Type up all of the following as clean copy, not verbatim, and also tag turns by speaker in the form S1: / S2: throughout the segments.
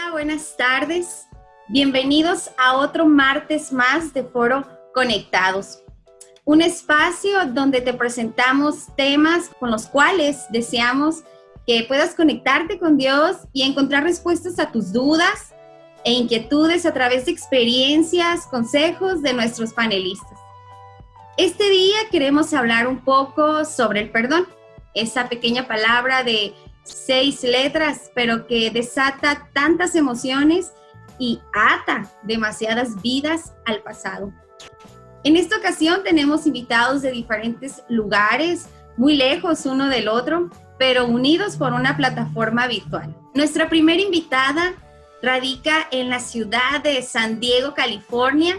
S1: Hola, buenas tardes. Bienvenidos a otro martes más de Foro Conectados, un espacio donde te presentamos temas con los cuales deseamos que puedas conectarte con Dios y encontrar respuestas a tus dudas e inquietudes a través de experiencias, consejos de nuestros panelistas. Este día queremos hablar un poco sobre el perdón, esa pequeña palabra de 6 letras, pero que desata tantas emociones y ata demasiadas vidas al pasado. En esta ocasión tenemos invitados de diferentes lugares, muy lejos uno del otro, pero unidos por una plataforma virtual. Nuestra primera invitada radica en la ciudad de San Diego, California.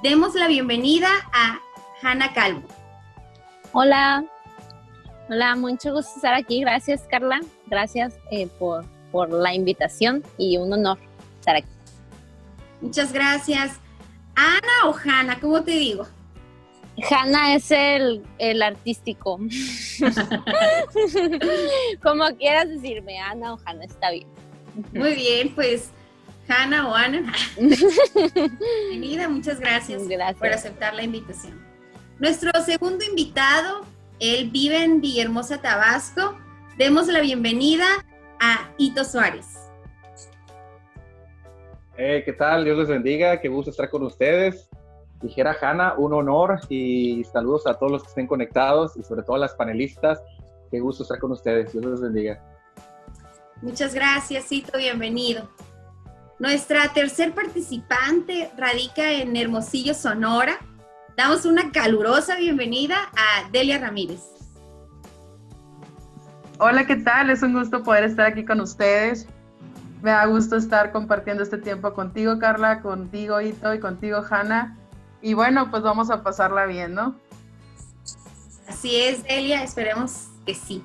S1: Demos la bienvenida a Hanna Calvo.
S2: Hola, mucho gusto estar aquí. Gracias, Carla. Gracias por la invitación y un honor estar aquí. Muchas gracias.
S1: Ana o Hanna, ¿cómo te digo?
S2: Hanna es el artístico. Como quieras decirme, Ana o Hanna, está bien.
S1: Muy bien, pues Hanna o Ana. Bienvenida, muchas gracias por aceptar la invitación. Nuestro segundo invitado, él vive en Villahermosa, Tabasco. Demos la bienvenida a Ito Suárez.
S3: ¿Qué tal? Dios les bendiga, qué gusto estar con ustedes. Dijera Hanna, un honor y saludos a todos los que estén conectados y sobre todo a las panelistas. Qué gusto estar con ustedes, Dios les bendiga.
S1: Muchas gracias, Ito, bienvenido. Nuestra tercer participante radica en Hermosillo, Sonora. Damos una calurosa bienvenida a Delia Ramírez.
S4: Hola, ¿qué tal? Es un gusto poder estar aquí con ustedes. Me da gusto estar compartiendo este tiempo contigo, Carla, contigo, Ito, y contigo, Hanna. Y bueno, pues vamos a pasarla bien, ¿no?
S1: Así es, Delia, esperemos que sí.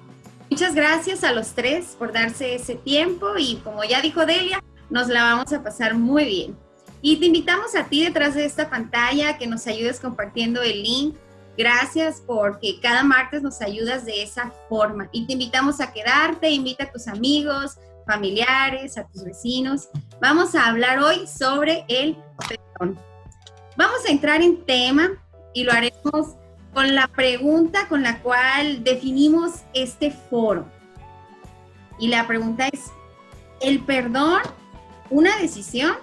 S1: Muchas gracias a los tres por darse ese tiempo y como ya dijo Delia, nos la vamos a pasar muy bien. Y te invitamos a ti detrás de esta pantalla que nos ayudes compartiendo el link. Gracias porque cada martes nos ayudas de esa forma. Y te invitamos a quedarte, invita a tus amigos, familiares, a tus vecinos. Vamos a hablar hoy sobre el perdón. Vamos a entrar en tema y lo haremos con la pregunta con la cual definimos este foro. Y la pregunta es, ¿el perdón una decisión?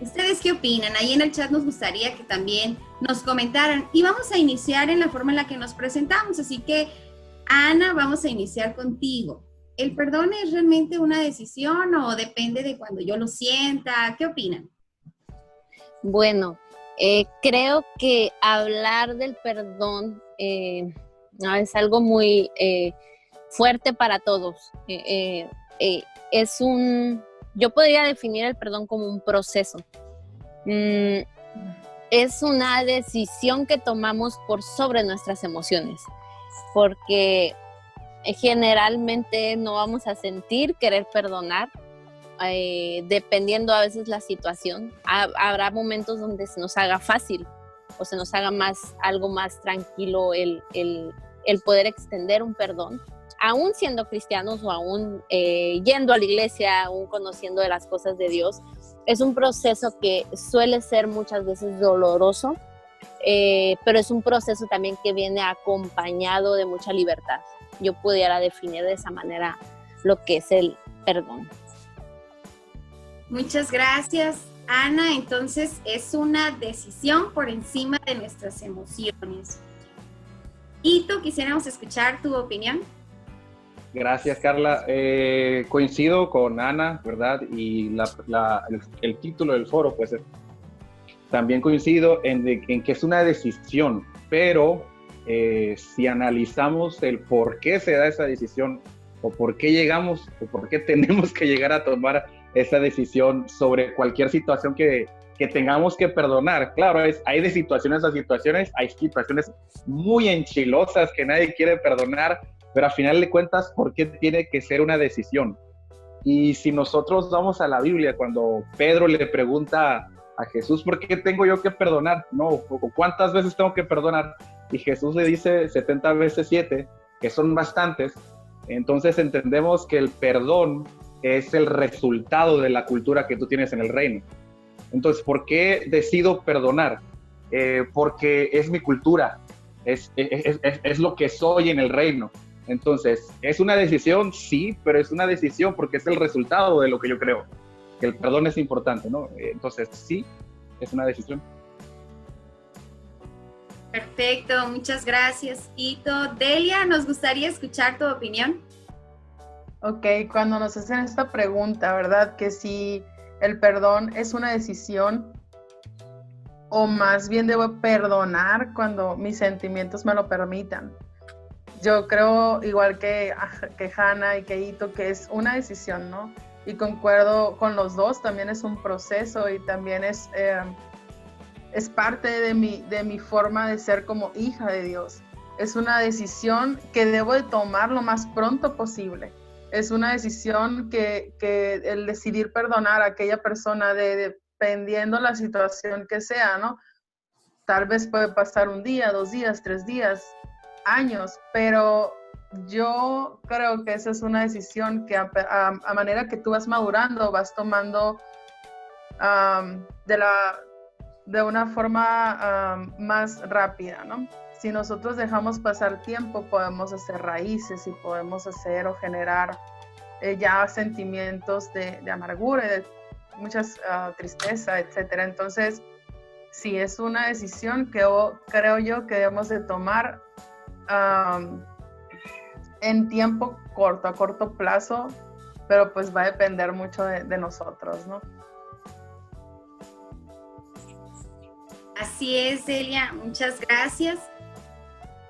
S1: ¿Ustedes qué opinan? Ahí en el chat nos gustaría que también nos comentaran. Y vamos a iniciar en la forma en la que nos presentamos. Así que, Ana, vamos a iniciar contigo. ¿El perdón es realmente una decisión o depende de cuando yo lo sienta? ¿Qué opinan?
S2: Bueno, creo que hablar del perdón es algo muy fuerte para todos. Yo podría definir el perdón como un proceso. Es una decisión que tomamos por sobre nuestras emociones, porque generalmente no vamos a sentir querer perdonar, dependiendo a veces la situación. Habrá momentos donde se nos haga fácil o se nos haga algo más tranquilo el poder extender un perdón. Aún siendo cristianos o aún yendo a la iglesia, aún conociendo de las cosas de Dios, es un proceso que suele ser muchas veces doloroso, pero es un proceso también que viene acompañado de mucha libertad. Yo pudiera definir de esa manera lo que es el perdón.
S1: Muchas gracias, Ana. Entonces, es una decisión por encima de nuestras emociones. Ito, quisiéramos escuchar tu opinión.
S3: Gracias, Carla. Coincido con Ana, ¿verdad? Y el título del foro, pues también coincido en que es una decisión, pero si analizamos el por qué se da esa decisión o por qué llegamos o por qué tenemos que llegar a tomar esa decisión sobre cualquier situación que tengamos que perdonar. Claro, hay de situaciones a situaciones, hay situaciones muy enchilosas que nadie quiere perdonar, pero a final de cuentas, ¿por qué tiene que ser una decisión? Y si nosotros vamos a la Biblia, cuando Pedro le pregunta a Jesús, ¿por qué tengo yo que perdonar? No, ¿cuántas veces tengo que perdonar? Y Jesús le dice 70 veces 7, que son bastantes. Entonces entendemos que el perdón es el resultado de la cultura que tú tienes en el reino. Entonces, ¿por qué decido perdonar? Porque es mi cultura, es lo que soy en el reino. Entonces, ¿es una decisión? Sí, pero es una decisión porque es el resultado de lo que yo creo. Que el perdón es importante, ¿no? Entonces, sí, es una decisión.
S1: Perfecto, muchas gracias, Ito. Delia, nos gustaría escuchar tu opinión.
S4: Ok, cuando nos hacen esta pregunta, ¿verdad? Que si el perdón es una decisión o más bien debo perdonar cuando mis sentimientos me lo permitan. Yo creo, igual que Hanna y que Ito, que es una decisión, ¿no? Y concuerdo con los dos, también es un proceso y también es parte de mi forma de ser como hija de Dios. Es una decisión que debo de tomar lo más pronto posible. Es una decisión que el decidir perdonar a aquella persona, dependiendo la situación que sea, ¿no? Tal vez puede pasar un día, 2 días, 3 días, años, pero yo creo que esa es una decisión que a manera que tú vas madurando, vas tomando de una forma más rápida, ¿no? Si nosotros dejamos pasar tiempo, podemos hacer raíces y podemos hacer o generar ya sentimientos de amargura y de muchas tristeza, etcétera. Entonces, sí, es una decisión que creo yo que debemos de tomar en tiempo corto, a corto plazo, pero pues va a depender mucho de nosotros, ¿no?
S1: Así es, Delia, muchas gracias.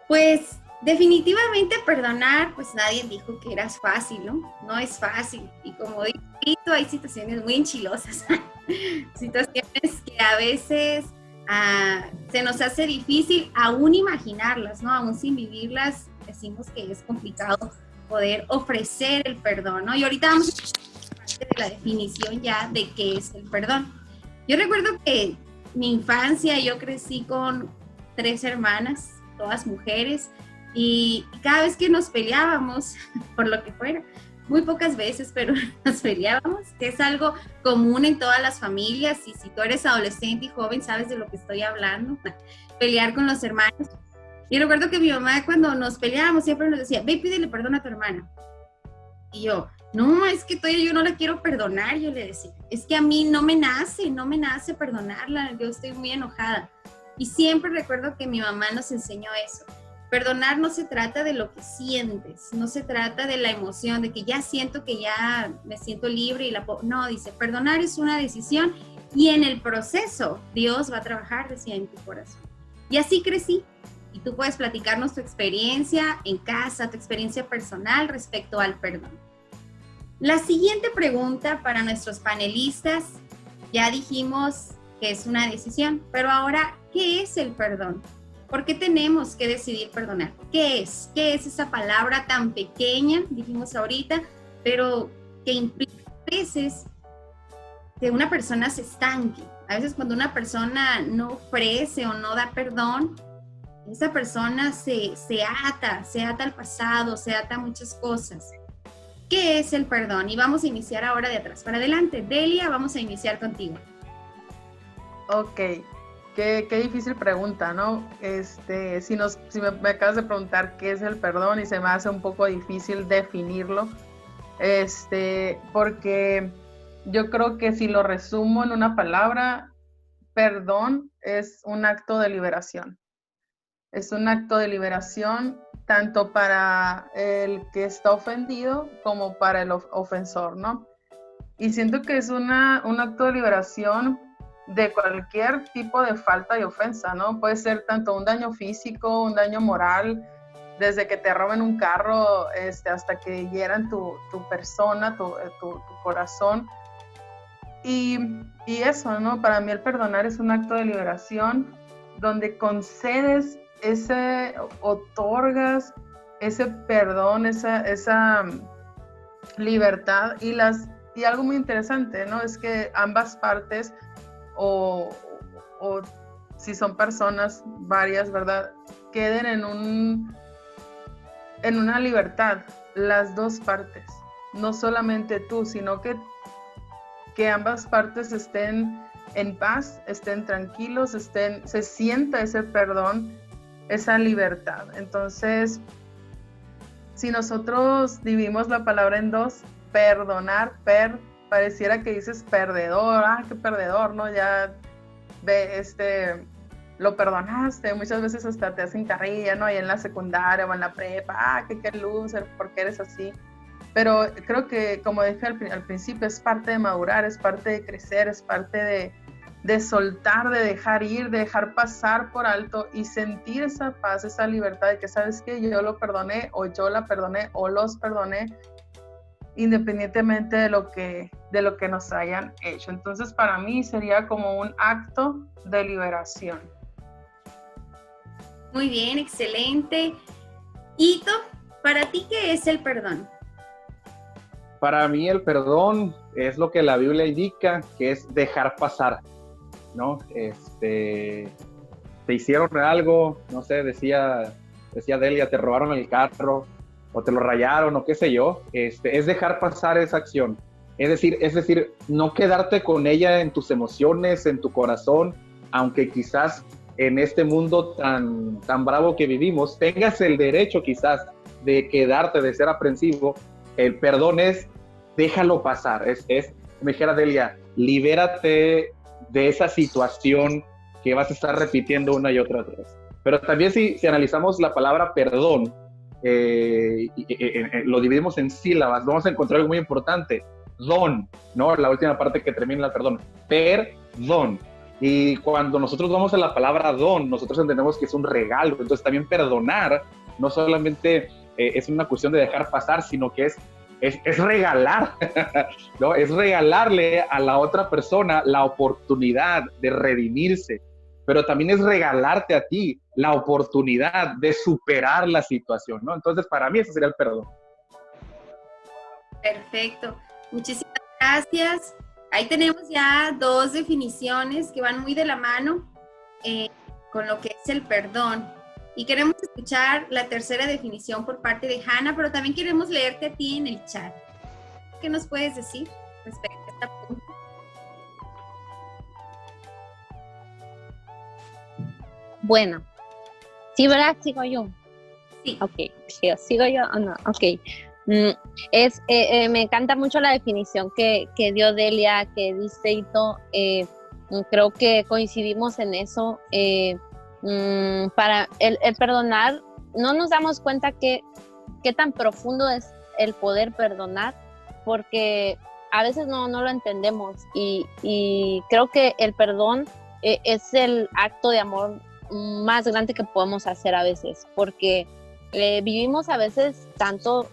S1: Pues definitivamente perdonar, pues nadie dijo que era fácil, ¿no? No es fácil. Y como digo, hay situaciones muy enchilosas, situaciones que a veces se nos hace difícil aún imaginarlas, ¿no? Aún sin vivirlas, decimos que es complicado poder ofrecer el perdón, ¿no? Y ahorita vamos a parte de la definición ya de qué es el perdón. Yo recuerdo que mi infancia, yo crecí con 3 hermanas, todas mujeres, y cada vez que nos peleábamos, por lo que fuera, muy pocas veces, pero nos peleábamos, que es algo común en todas las familias, y si tú eres adolescente y joven, sabes de lo que estoy hablando, pelear con los hermanos. Y recuerdo que mi mamá, cuando nos peleábamos, siempre nos decía, ve y pídele perdón a tu hermana. Y yo, no, es que todavía yo no la quiero perdonar, yo le decía, es que a mí no me nace perdonarla, yo estoy muy enojada. Y siempre recuerdo que mi mamá nos enseñó eso. Perdonar no se trata de lo que sientes, no se trata de la emoción, de que ya siento que ya me siento libre y no, dice, perdonar es una decisión y en el proceso Dios va a trabajar, decía, en tu corazón. Y así crecí. Y tú puedes platicarnos tu experiencia en casa, tu experiencia personal respecto al perdón. La siguiente pregunta para nuestros panelistas, ya dijimos que es una decisión, pero ahora, ¿qué es el perdón? ¿Por qué tenemos que decidir perdonar? ¿Qué es? ¿Qué es esa palabra tan pequeña, dijimos ahorita, pero que implica a veces que una persona se estanque? A veces cuando una persona no ofrece o no da perdón, esa persona se ata al pasado, se ata a muchas cosas. ¿Qué es el perdón? Y vamos a iniciar ahora de atrás para adelante. Delia, vamos a iniciar contigo.
S4: Ok, qué difícil pregunta, ¿no? Si me acabas de preguntar qué es el perdón y se me hace un poco difícil definirlo, porque yo creo que si lo resumo en una palabra, perdón es un acto de liberación. Es un acto de liberación tanto para el que está ofendido como para el ofensor, ¿no? Y siento que es un acto de liberación de cualquier tipo de falta y ofensa, ¿no? Puede ser tanto un daño físico, un daño moral, desde que te roben un carro hasta que hieran tu persona, tu corazón. Y eso, ¿no? Para mí el perdonar es un acto de liberación donde concedes otorgas ese perdón, esa libertad y algo muy interesante, ¿no? Es que ambas partes o si son personas varias, ¿verdad? Queden en una libertad, las dos partes. no solamente tú, sino que ambas partes estén en paz, estén tranquilos, se sienta ese perdón, esa libertad. Entonces, si nosotros dividimos la palabra en dos, perdonar, pareciera que dices perdedor, qué perdedor, ¿no? Ya lo perdonaste, muchas veces hasta te hacen carrilla, ¿no? Y en la secundaria o en la prepa, qué loser, ¿por qué eres así? Pero creo que, como dije al principio, es parte de madurar, es parte de crecer, es parte de soltar, de dejar ir, de dejar pasar por alto y sentir esa paz, esa libertad de que, ¿sabes qué? Yo lo perdoné, o yo la perdoné, o los perdoné, independientemente de lo que nos hayan hecho. Entonces, para mí sería como un acto de liberación.
S1: Muy bien, excelente. Ito, ¿para ti qué es el perdón?
S3: Para mí el perdón es lo que la Biblia indica, que es dejar pasar, ¿no? Te hicieron algo, no sé, decía Delia, te robaron el carro, o te lo rayaron, o qué sé yo, es dejar pasar esa acción. Es decir, no quedarte con ella en tus emociones, en tu corazón, aunque quizás en este mundo tan bravo que vivimos, tengas el derecho quizás de quedarte, de ser aprensivo. El perdón es, déjalo pasar, me dijera Delia, libérate de esa situación que vas a estar repitiendo una y otra vez. Pero también si analizamos la palabra perdón, lo dividimos en sílabas, vamos a encontrar algo muy importante, don, ¿no? La última parte que termina el perdón, perdón. Y cuando nosotros vamos a la palabra don, nosotros entendemos que es un regalo. Entonces también perdonar no solamente es una cuestión de dejar pasar, sino que es regalar, ¿no? Es regalarle a la otra persona la oportunidad de redimirse, pero también es regalarte a ti la oportunidad de superar la situación, ¿no? Entonces, para mí ese sería el perdón.
S1: Perfecto. Muchísimas gracias. Ahí tenemos ya dos definiciones que van muy de la mano con lo que es el perdón. Y queremos escuchar la tercera definición por parte de Hannah, pero también queremos leerte a ti en el chat. ¿Qué nos puedes decir respecto a esta pregunta?
S2: Bueno, ¿sí, verdad? ¿Sigo yo?
S1: Sí.
S2: Ok, ¿sigo yo o no? Ok. Me encanta mucho la definición que dio Delia, que dice Ito. Creo que coincidimos en eso. Para el perdonar, no nos damos cuenta qué tan profundo es el poder perdonar, porque a veces no lo entendemos, y creo que el perdón es el acto de amor más grande que podemos hacer a veces, porque vivimos a veces tanto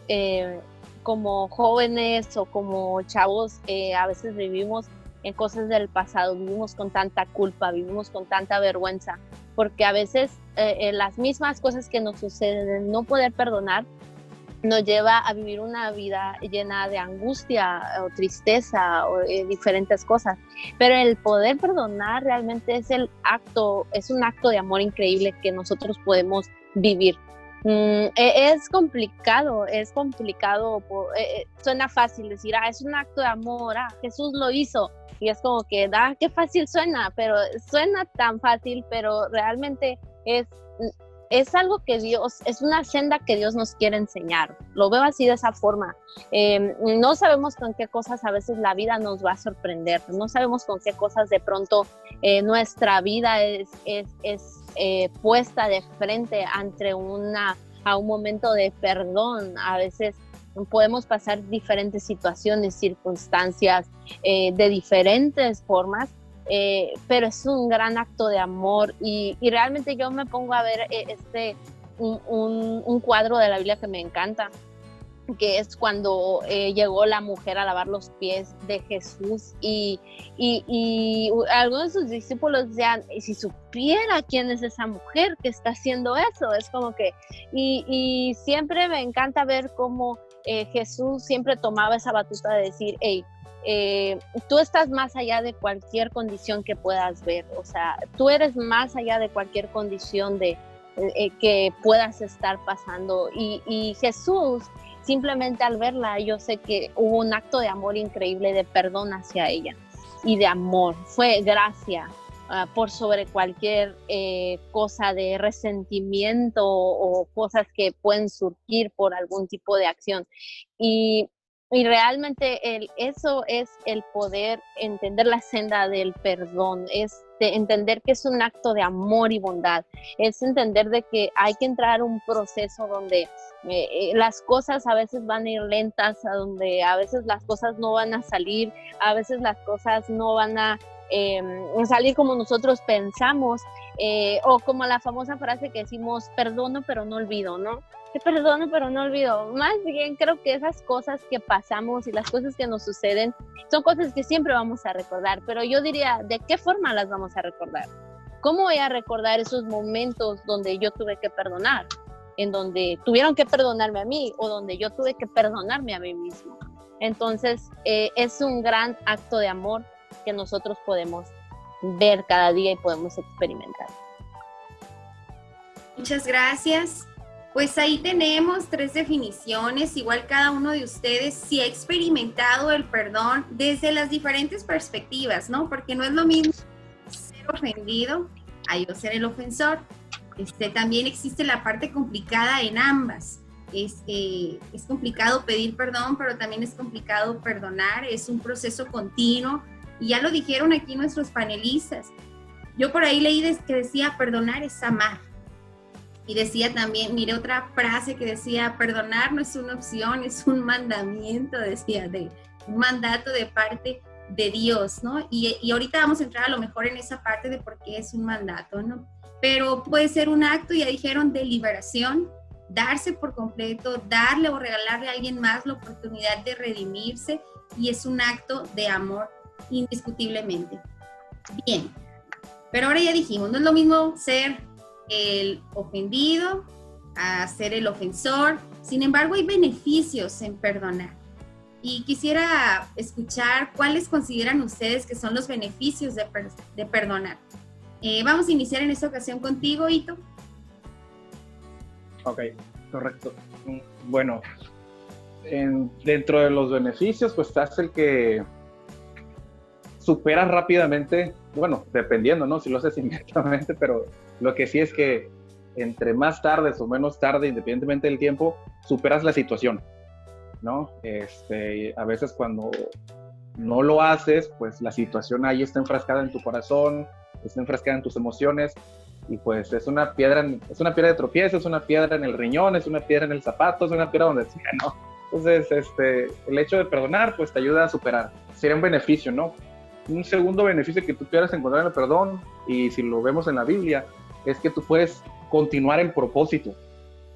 S2: como jóvenes o como chavos, a veces vivimos en cosas del pasado, vivimos con tanta culpa, vivimos con tanta vergüenza, porque a veces las mismas cosas que nos suceden, no poder perdonar, nos lleva a vivir una vida llena de angustia o tristeza o diferentes cosas. Pero el poder perdonar realmente es un acto de amor increíble que nosotros podemos vivir. Es complicado, suena fácil decir, es un acto de amor, Jesús lo hizo, y es como que, qué fácil suena, pero suena tan fácil, pero realmente es algo que es una senda que Dios nos quiere enseñar. Lo veo así, de esa forma. No sabemos con qué cosas a veces la vida nos va a sorprender, no sabemos con qué cosas de pronto nuestra vida es puesta de frente ante a un momento de perdón. A veces podemos pasar diferentes situaciones, circunstancias de diferentes formas, pero es un gran acto de amor, y realmente yo me pongo a ver un cuadro de la Biblia que me encanta, que es cuando llegó la mujer a lavar los pies de Jesús, y algunos de sus discípulos decían, si supiera quién es esa mujer que está haciendo eso, es como que, y siempre me encanta ver cómo Jesús siempre tomaba esa batuta de decir, tú estás más allá de cualquier condición que puedas ver, o sea, tú eres más allá de cualquier condición que puedas estar pasando, y Jesús simplemente al verla yo sé que hubo un acto de amor increíble, de perdón hacia ella y de amor, fue gracia. Por sobre cualquier cosa de resentimiento o cosas que pueden surgir por algún tipo de acción. Y realmente eso es el poder entender la senda del perdón, es de entender que es un acto de amor y bondad, es entender de que hay que entrar a un proceso donde las cosas a veces van a ir lentas, a donde a veces las cosas no van a salir, a veces las cosas no van a salir como nosotros pensamos, o como la famosa frase que decimos, perdono pero no olvido, ¿no? Te perdono pero no olvido. Más bien creo que esas cosas que pasamos y las cosas que nos suceden son cosas que siempre vamos a recordar, pero yo diría, ¿de qué forma las vamos a recordar? ¿Cómo voy a recordar esos momentos donde yo tuve que perdonar? En donde tuvieron que perdonarme a mí o donde yo tuve que perdonarme a mí mismo. Entonces, es un gran acto de amor que nosotros podemos ver cada día y podemos experimentar.
S1: Muchas gracias. Pues ahí tenemos 3 definiciones, igual cada uno de ustedes si ha experimentado el perdón desde las diferentes perspectivas, ¿no? Porque no es lo mismo ser ofendido a yo ser el ofensor. También existe la parte complicada en ambas. Es complicado pedir perdón, pero también es complicado perdonar, es un proceso continuo. Y ya lo dijeron aquí nuestros panelistas. Yo por ahí leí que decía, perdonar es amar. Y decía también, miré otra frase que decía, perdonar no es una opción, es un mandamiento, decía, un mandato de parte de Dios, ¿no? Y ahorita vamos a entrar a lo mejor en esa parte de por qué es un mandato, ¿no? Pero puede ser un acto, ya dijeron, de liberación, darse por completo, darle o regalarle a alguien más la oportunidad de redimirse, y es un acto de amor indiscutiblemente. Bien, pero ahora ya dijimos, no es lo mismo ser el ofendido a ser el ofensor. Sin embargo, hay beneficios en perdonar. Y quisiera escuchar cuáles consideran ustedes que son los beneficios de perdonar. Vamos a iniciar en esta ocasión contigo, Ito.
S3: Ok, correcto. Bueno, dentro de los beneficios, pues está el que superas rápidamente, bueno, dependiendo, ¿no? Si lo haces inmediatamente, pero lo que sí es que entre más tardes o menos tarde, independientemente del tiempo, superas la situación, ¿no? A veces cuando no lo haces, pues la situación ahí está enfrascada en tu corazón, está enfrascada en tus emociones, y pues es una piedra de tropiezo, es una piedra en el riñón, es una piedra en el zapato, es una piedra donde sea, ¿no? Entonces, el hecho de perdonar, pues te ayuda a superar. Sería un beneficio, ¿no? Un segundo beneficio que tú quieras encontrar en el perdón, y si lo vemos en la Biblia, es que tú puedes continuar el propósito,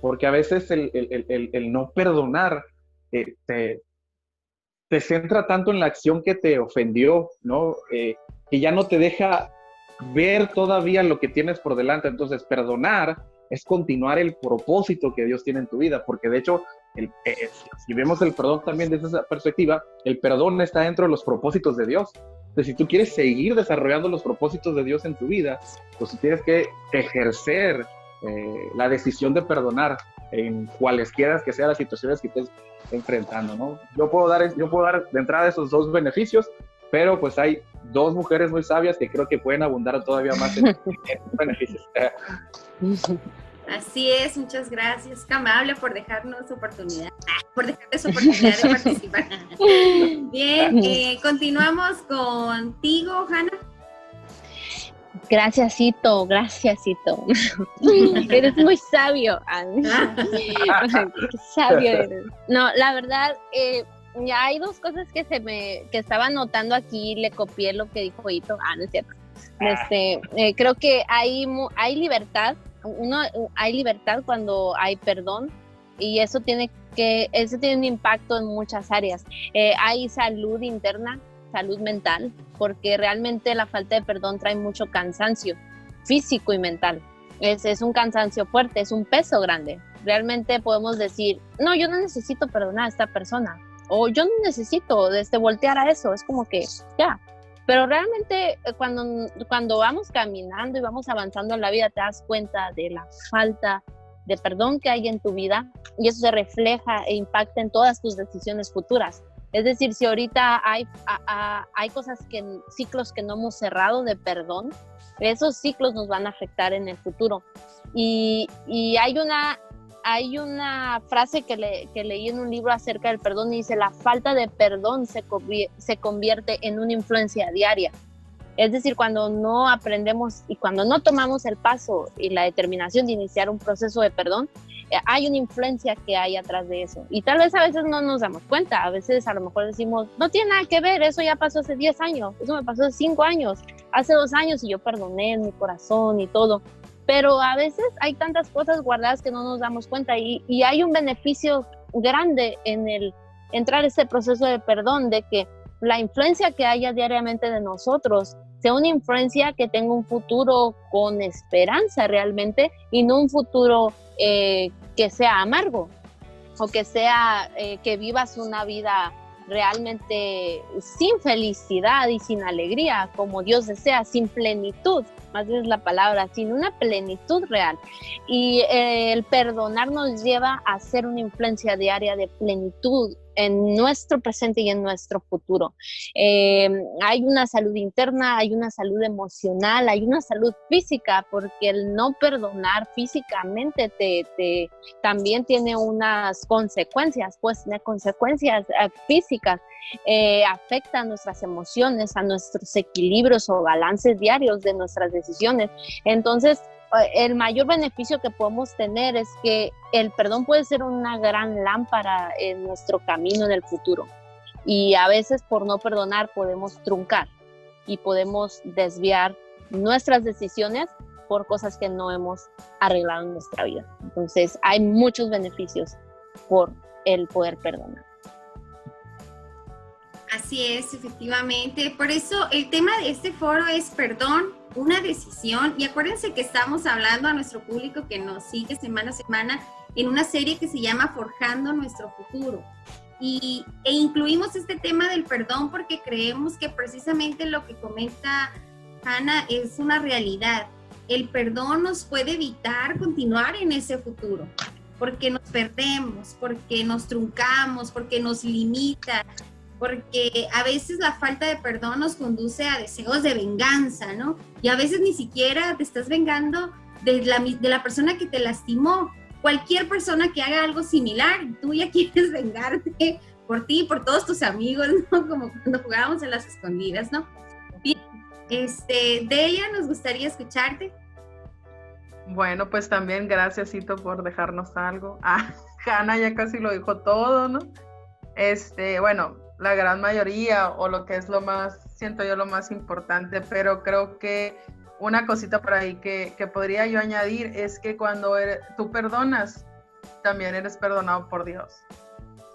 S3: porque a veces el no perdonar te centra tanto en la acción que te ofendió, ¿no? Que ya no te deja ver todavía lo que tienes por delante. Entonces, perdonar es continuar el propósito que Dios tiene en tu vida, porque de hecho, si vemos el perdón también desde esa perspectiva, el perdón está dentro de los propósitos de Dios. Entonces, si tú quieres seguir desarrollando los propósitos de Dios en tu vida, pues tienes que ejercer la decisión de perdonar en cualesquiera que sean las situaciones que estés enfrentando, ¿no? Yo puedo dar de entrada esos 2 beneficios, pero pues hay 2 mujeres muy sabias que creo que pueden abundar todavía más en beneficios.
S1: Así es, muchas gracias, qué amable por dejarles oportunidad de participar. Bien, continuamos contigo, Hanna.
S2: Gracias, Ito. Eres muy sabio. Qué sabio eres. No, la verdad, ya hay 2 cosas que estaba notando aquí, le copié lo que dijo Ito. No es cierto. Creo que hay libertad. Hay libertad cuando hay perdón, y eso tiene un impacto en muchas áreas. Hay salud interna, salud mental, porque realmente la falta de perdón trae mucho cansancio físico y mental. Es un cansancio fuerte, es un peso grande. Realmente podemos decir, no, yo no necesito perdonar a esta persona, o yo no necesito voltear a eso, es como que ya. Pero realmente cuando vamos caminando y vamos avanzando en la vida, te das cuenta de la falta de perdón que hay en tu vida, y eso se refleja e impacta en todas tus decisiones futuras. Es decir, si ahorita hay cosas ciclos que no hemos cerrado de perdón, esos ciclos nos van a afectar en el futuro. Y hay una frase que leí en un libro acerca del perdón y dice: la falta de perdón se convierte en una influencia diaria. Es decir, cuando no aprendemos y cuando no tomamos el paso y la determinación de iniciar un proceso de perdón, hay una influencia que hay atrás de eso. Y tal vez a veces no nos damos cuenta, a veces a lo mejor decimos, no tiene nada que ver, eso ya pasó hace 10 años, eso me pasó hace 5 años, hace 2 años y yo perdoné en mi corazón y todo. Pero a veces hay tantas cosas guardadas que no nos damos cuenta y hay un beneficio grande en el entrar a este proceso de perdón, de que la influencia que haya diariamente de nosotros sea una influencia que tenga un futuro con esperanza realmente, y no un futuro que sea amargo, o que sea que vivas una vida realmente sin felicidad y sin alegría, como Dios desea, sin plenitud, más bien es la palabra, sin una plenitud real. Y el perdonar nos lleva a ser una influencia diaria de plenitud en nuestro presente y en nuestro futuro. Hay una salud interna, hay una salud emocional, hay una salud física, porque el no perdonar físicamente también tiene unas consecuencias, pues consecuencias físicas. Afecta a nuestras emociones, a nuestros equilibrios o balances diarios de nuestras decisiones. Entonces, el mayor beneficio que podemos tener es que el perdón puede ser una gran lámpara en nuestro camino en el futuro. Y a veces por no perdonar podemos truncar y podemos desviar nuestras decisiones por cosas que no hemos arreglado en nuestra vida. Entonces, hay muchos beneficios por el poder perdonar.
S1: Así es, efectivamente. Por eso el tema de este foro es perdón, una decisión. Y acuérdense que estamos hablando a nuestro público que nos sigue semana a semana en una serie que se llama Forjando Nuestro Futuro. E incluimos este tema del perdón porque creemos que precisamente lo que comenta Hannah es una realidad. El perdón nos puede evitar continuar en ese futuro, porque nos perdemos, porque nos truncamos, porque nos limita, porque a veces la falta de perdón nos conduce a deseos de venganza, ¿no? Y a veces ni siquiera te estás vengando de la persona que te lastimó. Cualquier persona que haga algo similar, tú ya quieres vengarte por ti y por todos tus amigos, ¿no? Como cuando jugábamos en las escondidas, ¿no? Bien, Delia, nos gustaría escucharte.
S4: Bueno, pues también gracias, Cito, por dejarnos algo. Hannah ya casi lo dijo todo, ¿no? Bueno, la gran mayoría, o lo que es lo más, siento yo, lo más importante, pero creo que una cosita por ahí que podría yo añadir es que cuando tú perdonas, también eres perdonado por Dios,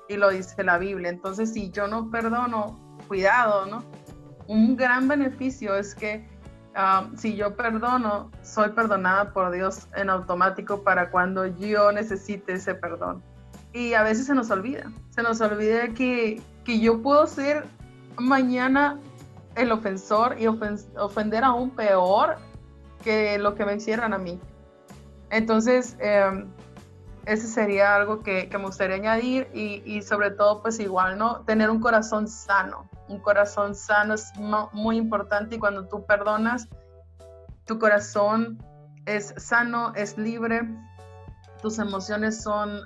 S4: y lo dice la Biblia. Entonces, si yo no perdono, cuidado, ¿no? Un gran beneficio es que si yo perdono, soy perdonada por Dios en automático para cuando yo necesite ese perdón. Y a veces se nos olvida que yo puedo ser mañana el ofensor y ofender aún peor que lo que me hicieran a mí. Entonces, ese sería algo que me gustaría añadir, y sobre todo, pues igual, ¿no? Tener un corazón sano. Un corazón sano es muy importante, y cuando tú perdonas, tu corazón es sano, es libre, tus emociones son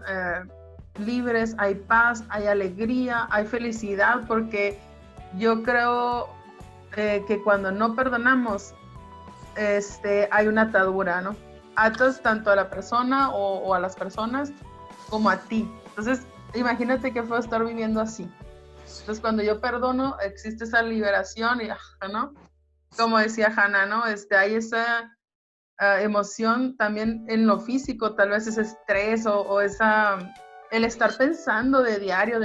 S4: libres, hay paz, hay alegría, hay felicidad, porque yo creo que cuando no perdonamos, hay una atadura, ¿no? Atas tanto a la persona o a las personas como a ti. Entonces, imagínate qué fue estar viviendo así. Entonces, cuando yo perdono, existe esa liberación, y, ¿no? Como decía Hannah, ¿no? Hay esa emoción también en lo físico, tal vez ese estrés o el estar pensando de diario,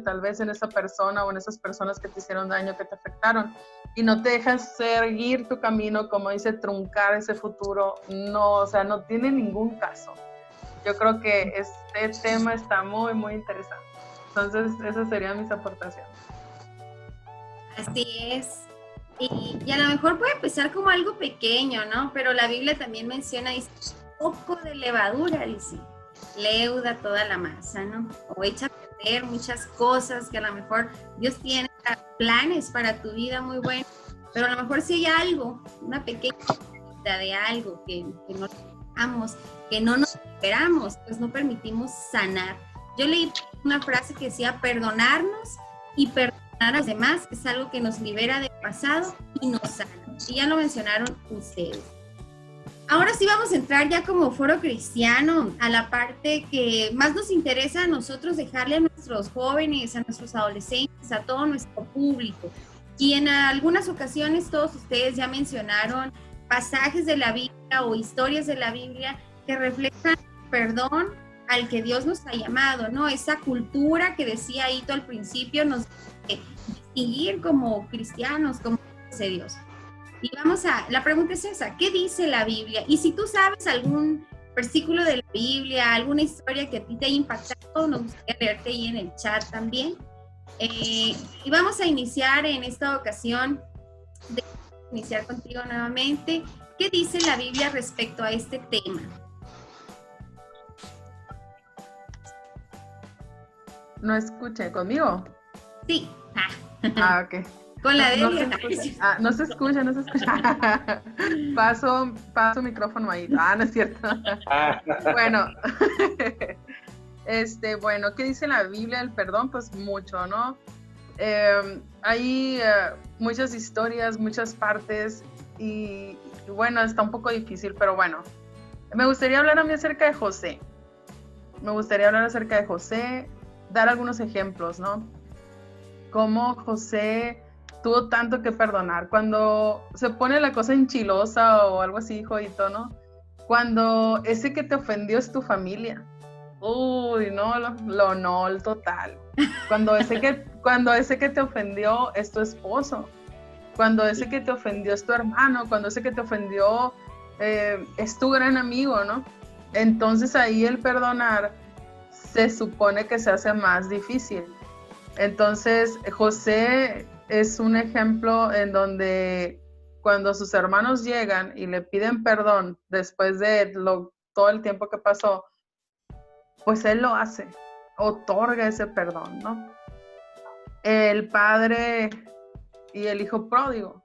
S4: tal vez en esa persona o en esas personas que te hicieron daño, que te afectaron, y no te dejas seguir tu camino, como dice, truncar ese futuro. No, o sea, no tiene ningún caso. Yo creo que este tema está muy, muy interesante. Entonces, esas serían mis aportaciones.
S1: Así es. Y a lo mejor puede empezar como algo pequeño, ¿no? Pero la Biblia también menciona, dice, poco de levadura, dice, leuda toda la masa, ¿no? O echa a perder muchas cosas que a lo mejor Dios tiene planes para tu vida muy buenos, pero a lo mejor si hay algo, una pequeña cosita de algo que no amamos, que no nos esperamos, pues no permitimos sanar. Yo leí una frase que decía perdonarnos y perdonar a los demás es algo que nos libera del pasado y nos sana. Y ya lo mencionaron ustedes. Ahora sí vamos a entrar ya como foro cristiano a la parte que más nos interesa a nosotros dejarle a nuestros jóvenes, a nuestros adolescentes, a todo nuestro público. Y en algunas ocasiones todos ustedes ya mencionaron pasajes de la Biblia o historias de la Biblia que reflejan perdón al que Dios nos ha llamado, ¿no? Esa cultura que decía Ito al principio nos debe distinguir como cristianos, como de Dios. Y la pregunta es esa, ¿qué dice la Biblia? Y si tú sabes algún versículo de la Biblia, alguna historia que a ti te haya impactado, nos gustaría leerte ahí en el chat también. Y vamos a iniciar en esta ocasión, iniciar contigo nuevamente. ¿Qué dice la Biblia respecto a este tema?
S4: No escuché, ¿conmigo?
S1: Sí.
S4: Ok.
S1: Con la Delia.
S4: No se escucha. Paso micrófono ahí. No es cierto. Bueno, bueno, ¿qué dice la Biblia del perdón? Pues mucho, ¿no? Hay muchas historias, muchas partes y bueno, está un poco difícil, pero bueno. Me gustaría hablar a mí acerca de José. Dar algunos ejemplos, ¿no? Cómo José tuvo tanto que perdonar. Cuando se pone la cosa enchilosa o algo así, jodito, ¿no? Cuando ese que te ofendió es tu familia. Uy, no, no, el total. Cuando ese que te ofendió es tu esposo. Cuando ese que te ofendió es tu hermano. Cuando ese que te ofendió es tu gran amigo, ¿no? Entonces ahí el perdonar se supone que se hace más difícil. Entonces José es un ejemplo en donde cuando sus hermanos llegan y le piden perdón después de todo el tiempo que pasó, pues él lo hace, otorga ese perdón, ¿no? El padre y el hijo pródigo,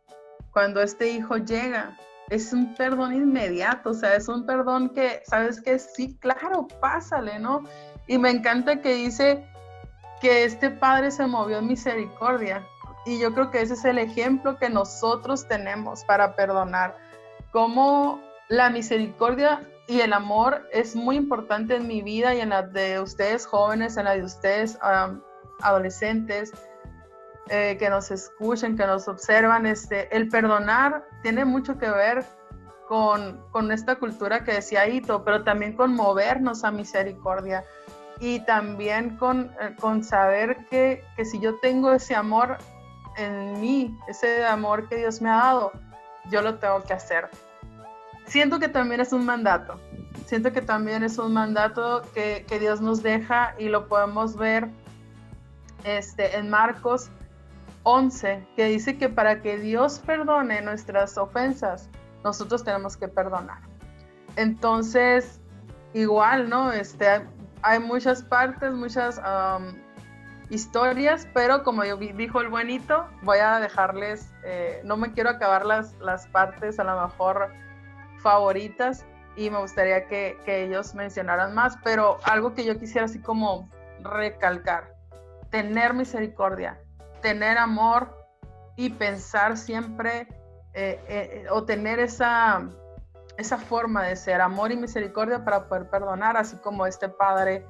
S4: cuando este hijo llega, es un perdón inmediato, o sea, es un perdón que, ¿sabes qué? Sí, claro, pásale, ¿no? Y me encanta que dice que este padre se movió en misericordia. Y yo creo que ese es el ejemplo que nosotros tenemos para perdonar. Cómo la misericordia y el amor es muy importante en mi vida y en la de ustedes jóvenes, en la de ustedes adolescentes, que nos escuchen, que nos observan. El perdonar tiene mucho que ver con esta cultura que decía Ito, pero también con movernos a misericordia. Y también con saber que si yo tengo ese amor en mí, ese amor que Dios me ha dado, yo lo tengo que hacer. Siento que también es un mandato. Que Dios nos deja y lo podemos ver en Marcos 11, que dice que para que Dios perdone nuestras ofensas, nosotros tenemos que perdonar. Entonces, igual, ¿no? Hay muchas partes, muchas historias, pero como dijo el buenito, voy a dejarles, no me quiero acabar las partes a lo mejor favoritas y me gustaría que ellos mencionaran más, pero algo que yo quisiera así como recalcar: tener misericordia, tener amor y pensar siempre o tener esa forma de ser, amor y misericordia para poder perdonar, así como este padre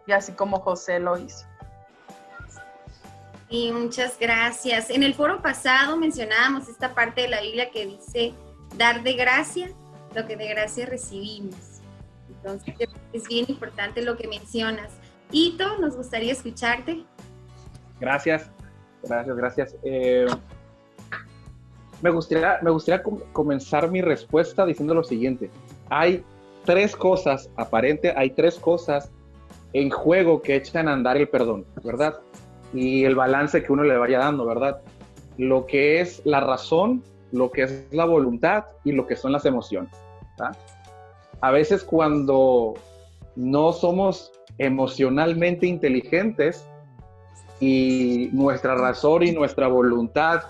S4: y así como José lo hizo.
S1: Y muchas gracias. En el foro pasado mencionábamos esta parte de la Biblia que dice dar de gracia lo que de gracia recibimos. Entonces es bien importante lo que mencionas. Ito, nos gustaría escucharte.
S3: Gracias. Me gustaría comenzar mi respuesta diciendo lo siguiente. Hay tres cosas en juego que echan a andar el perdón, ¿verdad? Y el balance que uno le vaya dando, ¿verdad? Lo que es la razón, lo que es la voluntad y lo que son las emociones, ¿verdad? a veces cuando no somos emocionalmente inteligentes y nuestra razón y nuestra voluntad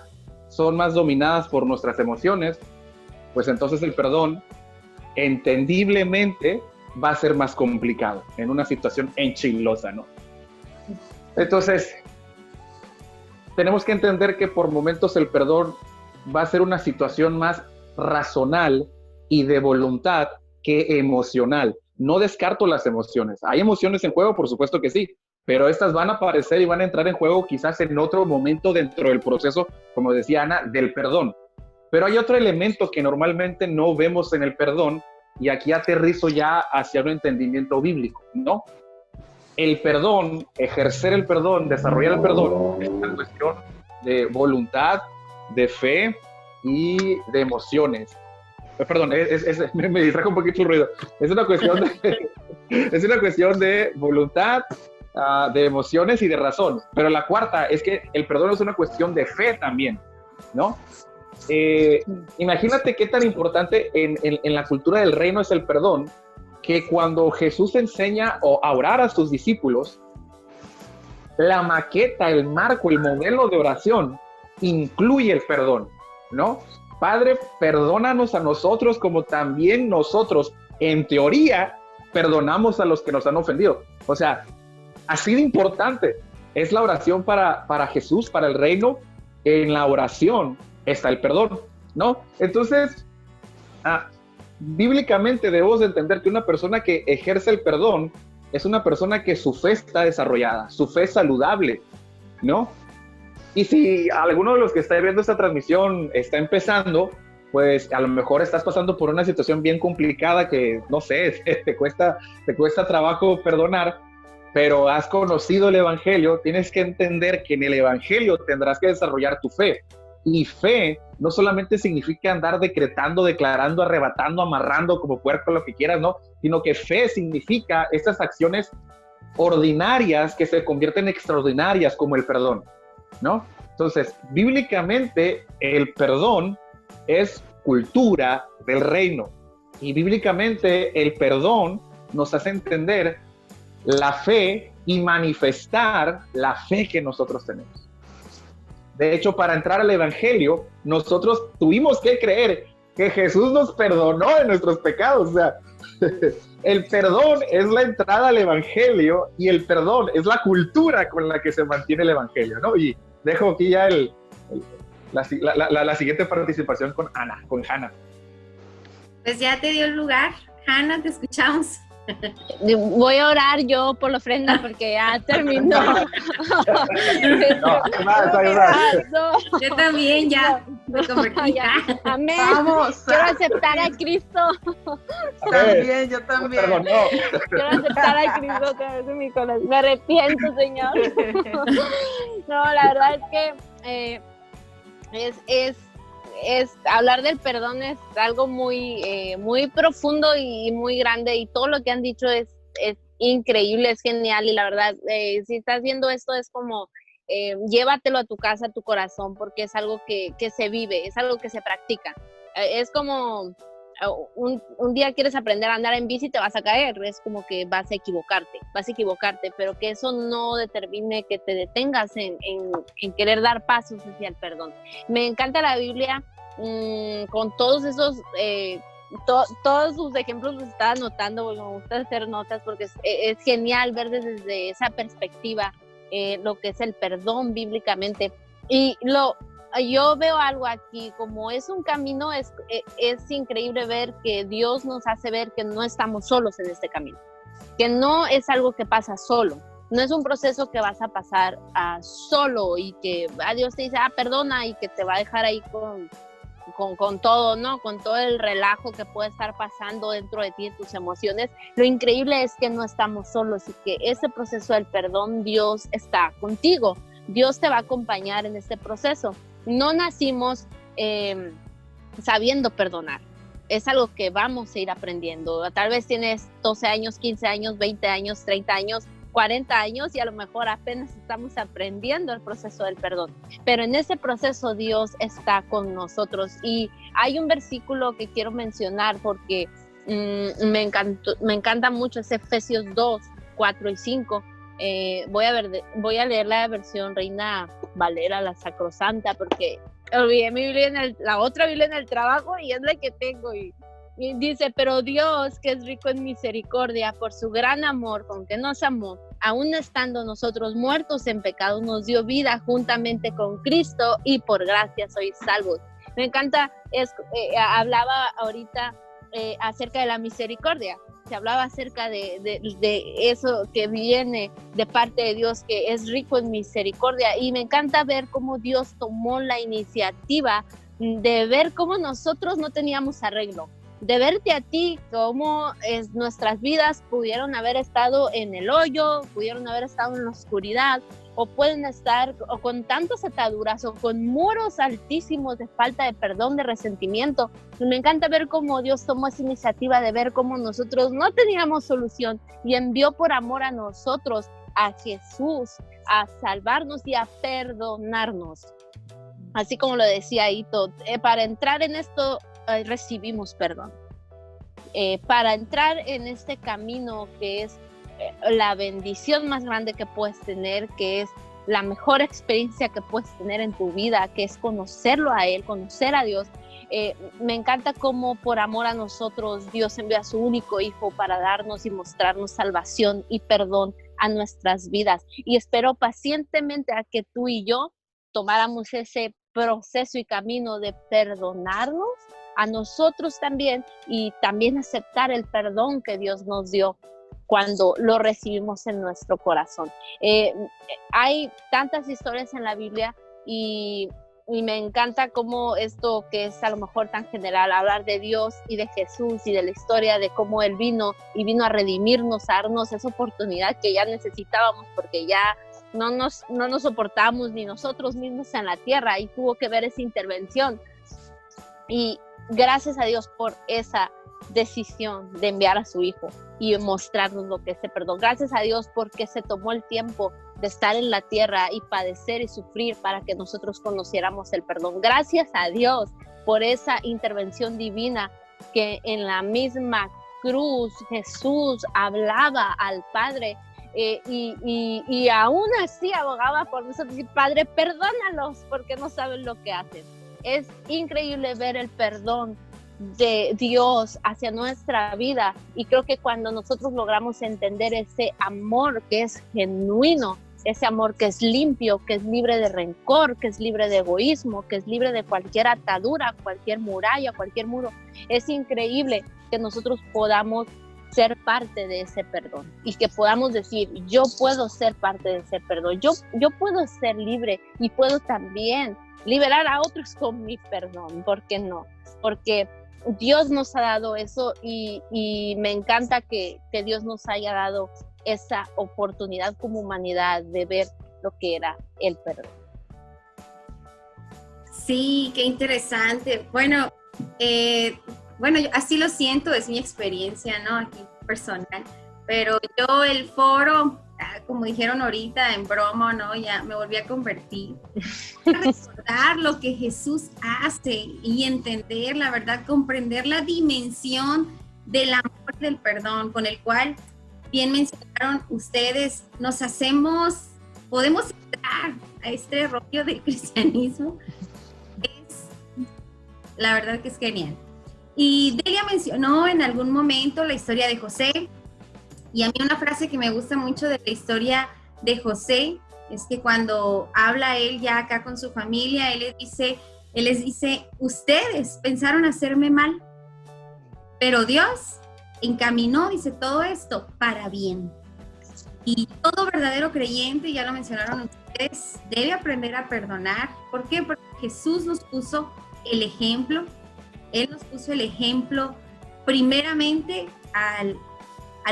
S3: son más dominadas por nuestras emociones, pues entonces el perdón entendiblemente va a ser más complicado en una situación enchilosa, ¿no? Entonces, tenemos que entender que por momentos el perdón va a ser una situación más racional y de voluntad que emocional. No descarto las emociones. ¿Hay emociones en juego? Por supuesto que sí, pero estas van a aparecer y van a entrar en juego quizás en otro momento dentro del proceso, como decía Ana, del perdón. Pero hay otro elemento que normalmente no vemos en el perdón, y aquí aterrizo ya hacia un entendimiento bíblico, ¿no? El perdón, ejercer el perdón, desarrollar el perdón, es una cuestión de voluntad, de fe y de emociones. Perdón, me distrajo un poquito el ruido. Es una cuestión de voluntad, de emociones y de razón. Pero la cuarta es que el perdón es una cuestión de fe también, ¿no? Imagínate qué tan importante en la cultura del reino es el perdón, que cuando Jesús enseña a orar a sus discípulos, la maqueta, el marco, el modelo de oración incluye el perdón, ¿no? Padre, perdónanos a nosotros como también nosotros, en teoría, perdonamos a los que nos han ofendido. O sea, así de importante es la oración para Jesús, para el reino. En la oración está el perdón, ¿no? Entonces, bíblicamente debemos de entender que una persona que ejerce el perdón es una persona que su fe está desarrollada, su fe es saludable, ¿no? Y si alguno de los que está viendo esta transmisión está empezando, pues a lo mejor estás pasando por una situación bien complicada que, no sé, te cuesta trabajo perdonar, pero has conocido el Evangelio, tienes que entender que en el Evangelio tendrás que desarrollar tu fe. Y fe no solamente significa andar decretando, declarando, arrebatando, amarrando como puerco, lo que quieras, ¿no? Sino que fe significa estas acciones ordinarias que se convierten en extraordinarias, como el perdón, ¿no? Entonces, bíblicamente, el perdón es cultura del reino. Y bíblicamente, el perdón nos hace entender la fe y manifestar la fe que nosotros tenemos. De hecho, para entrar al Evangelio, nosotros tuvimos que creer que Jesús nos perdonó de nuestros pecados. O sea, el perdón es la entrada al Evangelio y el perdón es la cultura con la que se mantiene el Evangelio, ¿no? Y dejo aquí ya la siguiente participación con Hannah.
S1: Pues ya te dio el lugar. Hannah, te escuchamos.
S2: Voy a orar yo por la ofrenda porque ya terminó.
S1: Yo también ya me convertí.
S2: Amén.
S4: Vamos.
S2: Quiero aceptar a Cristo.
S4: También, yo también.
S2: Quiero aceptar a Cristo a través de mi corazón. Me arrepiento, Señor. No, la verdad es que es hablar del perdón es algo muy profundo y muy grande, y todo lo que han dicho es increíble, es genial, y la verdad, si estás viendo esto es como llévatelo a tu casa, a tu corazón, porque es algo que se vive, es algo que se practica. Es como un día quieres aprender a andar en bici y te vas a caer, es como que vas a equivocarte, pero que eso no determine que te detengas en querer dar pasos hacia el perdón. Me encanta la Biblia con todos esos, todos sus ejemplos los estaba anotando, porque me gusta hacer notas, porque es genial ver desde esa perspectiva lo que es el perdón bíblicamente. Y yo veo algo aquí, como es un camino, es increíble ver que Dios nos hace ver que no estamos solos en este camino, que no es algo que pasa solo, no es un proceso que vas a pasar solo y que Dios te dice, perdona, y que te va a dejar ahí con todo, ¿no? Con todo el relajo que puede estar pasando dentro de ti, tus emociones. Lo increíble es que no estamos solos y que ese proceso del perdón, Dios está contigo. Dios te va a acompañar en este proceso. No nacimos sabiendo perdonar. Es algo que vamos a ir aprendiendo. Tal vez tienes 12 años, 15 años, 20 años, 30 años, 40 años y a lo mejor apenas estamos aprendiendo el proceso del perdón. Pero en ese proceso Dios está con nosotros. Y hay un versículo que quiero mencionar porque me encanta mucho ese Efesios 2, 4 y 5. Voy a leer la versión Reina Valera, la Sacrosanta, porque olvidé mi Biblia la otra Biblia en el trabajo y es la que tengo. Y dice, pero Dios, que es rico en misericordia, por su gran amor con que nos amó, aún estando nosotros muertos en pecado, nos dio vida juntamente con Cristo y por gracia sois salvos. Me encanta, hablaba ahorita acerca de la misericordia. Se hablaba acerca de eso que viene de parte de Dios, que es rico en misericordia, y me encanta ver cómo Dios tomó la iniciativa de ver cómo nosotros no teníamos arreglo, de verte a ti, cómo nuestras vidas pudieron haber estado en el hoyo, pudieron haber estado en la oscuridad, o pueden estar o con tantas ataduras o con muros altísimos de falta de perdón, de resentimiento. Y me encanta ver cómo Dios tomó esa iniciativa de ver cómo nosotros no teníamos solución y envió por amor a nosotros a Jesús a salvarnos y a perdonarnos. Así como lo decía Ito, para entrar en esto recibimos perdón. Para entrar en este camino que es la bendición más grande que puedes tener, que es la mejor experiencia que puedes tener en tu vida, que es conocerlo a Él, conocer a Dios. Me encanta cómo por amor a nosotros Dios envió a su único Hijo para darnos y mostrarnos salvación y perdón a nuestras vidas. Y espero pacientemente a que tú y yo tomáramos ese proceso y camino de perdonarnos a nosotros también, y también aceptar el perdón que Dios nos dio cuando lo recibimos en nuestro corazón. Hay tantas historias en la Biblia y me encanta cómo esto, que es a lo mejor tan general, hablar de Dios y de Jesús y de la historia de cómo Él vino a redimirnos, a darnos esa oportunidad que ya necesitábamos, porque ya no nos soportamos ni nosotros mismos en la tierra, y tuvo que ver esa intervención. Y gracias a Dios por esa decisión de enviar a su Hijo y mostrarnos lo que es el perdón. Gracias a Dios porque se tomó el tiempo de estar en la tierra y padecer y sufrir para que nosotros conociéramos el perdón. Gracias a Dios por esa intervención divina, que en la misma cruz Jesús hablaba al Padre y aún así abogaba por nosotros. Y Padre, perdónalos porque no saben lo que hacen. Es increíble ver el perdón de Dios hacia nuestra vida, y creo que cuando nosotros logramos entender ese amor que es genuino, ese amor que es limpio, que es libre de rencor, que es libre de egoísmo, que es libre de cualquier atadura, cualquier muralla, cualquier muro, es increíble que nosotros podamos ser parte de ese perdón y que podamos decir, yo puedo ser parte de ese perdón, yo puedo ser libre y puedo también liberar a otros con mi perdón. ¿Por qué no? Porque Dios nos ha dado eso, y me encanta que Dios nos haya dado esa oportunidad como humanidad de ver lo que era el perdón.
S1: Sí, qué interesante. Bueno, yo así lo siento, es mi experiencia, ¿no? Aquí personal. Pero yo el foro, como dijeron ahorita en broma, ¿no? Ya me volví a convertir. Recordar lo que Jesús hace y entender, la verdad, comprender la dimensión del amor, del perdón, con el cual, bien mencionaron ustedes, podemos entrar a este rollo del cristianismo. La verdad que es genial. Y Delia mencionó en algún momento la historia de José, y a mí una frase que me gusta mucho de la historia de José es que cuando habla él ya acá con su familia, él les dice, ustedes pensaron hacerme mal, pero Dios encaminó, dice, todo esto para bien. Y todo verdadero creyente, ya lo mencionaron ustedes, debe aprender a perdonar. ¿Por qué? Porque Jesús nos puso el ejemplo. Él nos puso el ejemplo primeramente al